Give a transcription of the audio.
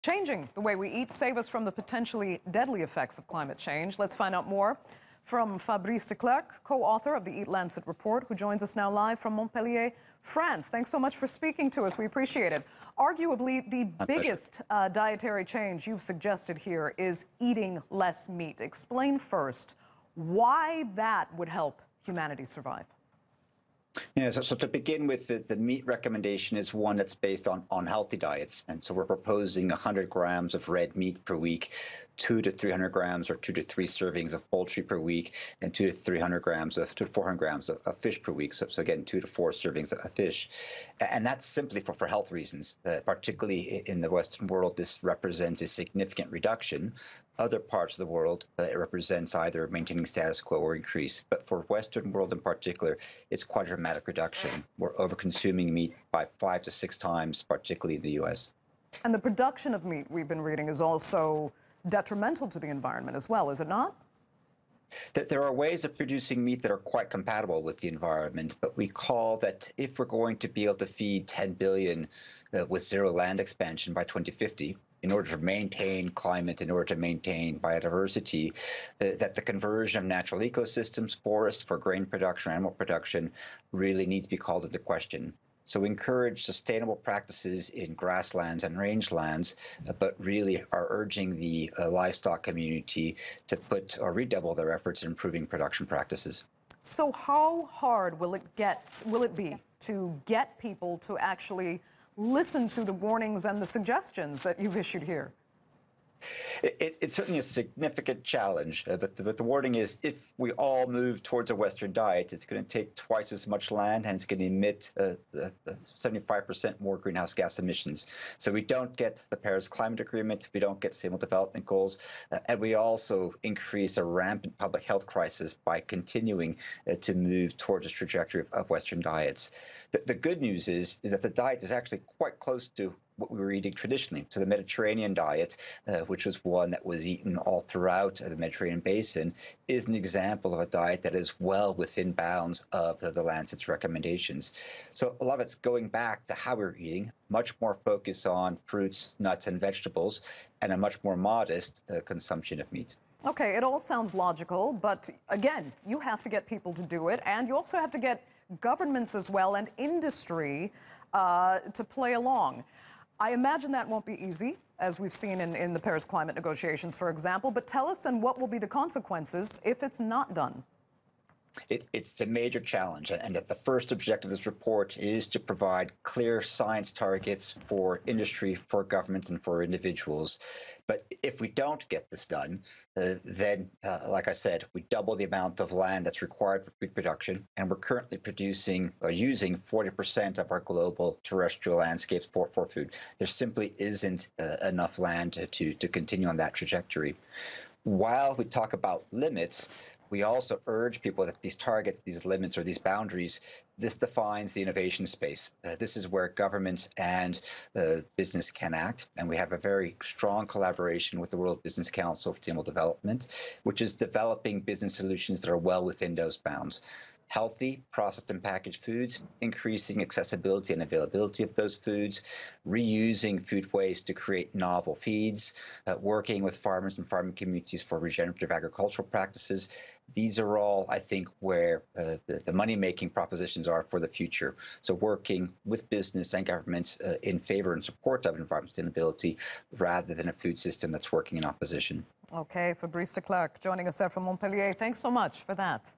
Changing the way we eat, save us from the potentially deadly effects of climate change. Let's find out more from Fabrice DeClerck, co-author of the Eat Lancet report, who joins us now live from Montpellier, France. Thanks so much for speaking to us. We appreciate it. Arguably, the biggest dietary change you've suggested here is eating less meat. Explain first why that would help humanity survive. Yeah, so to begin with, the meat recommendation is one that's based on healthy diets. And so we're proposing 100 grams of red meat per week, 200 to 300 grams or 2 to 3 servings of poultry per week, and 200 to 300 grams of 200 to 400 grams of fish per week. So again, 2 to 4 servings of fish. And that's simply for health reasons. Particularly in the Western world, this represents a significant reduction. Other parts of the world, it represents either maintaining status quo or increase. But for Western world in particular, it's quite a dramatic reduction. We're over-consuming meat by 5 to 6 times, particularly in the U.S. And the production of meat, we've been reading, is also detrimental to the environment as well, is it not? There are ways of producing meat that are quite compatible with the environment, but we call that if we're going to be able to feed 10 billion with zero land expansion by 2050, in order to maintain climate, in order to maintain biodiversity, that the conversion of natural ecosystems, forests for grain production, animal production, really needs to be called into question. So we encourage sustainable practices in grasslands and rangelands, but really are urging the livestock community to put or redouble their efforts in improving production practices. So how hard will it be to get people to actually listen to the warnings and the suggestions that you've issued here? It's certainly a significant challenge, but the warning is if we all move towards a Western diet, it's going to take twice as much land and it's going to emit 75% more greenhouse gas emissions. So we don't get the Paris Climate Agreement, we don't get Sustainable Development Goals, and we also increase a rampant public health crisis by continuing to move towards this trajectory of Western diets. The good news is that the diet is actually quite close to what we were eating traditionally. So the Mediterranean diet, which was one that was eaten all throughout the Mediterranean basin, is an example of a diet that is well within bounds of the Lancet's recommendations. So a lot of it's going back to how we were eating, much more focus on fruits, nuts, and vegetables, and a much more modest consumption of meat. Okay, it all sounds logical, but again, you have to get people to do it, and you also have to get governments as well and industry to play along. I imagine that won't be easy, as we've seen in the Paris climate negotiations, for example. But tell us then, what will be the consequences if it's not done? It's a major challenge, and that the first objective of this report is to provide clear science targets for industry, for governments, and for individuals. But if we don't get this done, then, like I said, we double the amount of land that's required for food production, and we're currently producing or using 40% of our global terrestrial landscapes for food. There simply isn't enough land to continue on that trajectory. While we talk about limits, we also urge people that these targets, these limits, or these boundaries, this defines the innovation space. This is where government and business can act. And we have a very strong collaboration with the World Business Council for Sustainable Development, which is developing business solutions that are well within those bounds. Healthy, processed and packaged foods, increasing accessibility and availability of those foods, reusing food waste to create novel feeds, working with farmers and farming communities for regenerative agricultural practices. These are all, I think, where the money-making propositions are for the future. So working with business and governments in favor and support of environmental sustainability rather than a food system that's working in opposition. Okay, Fabrice DeClerck joining us there from Montpellier. Thanks so much for that.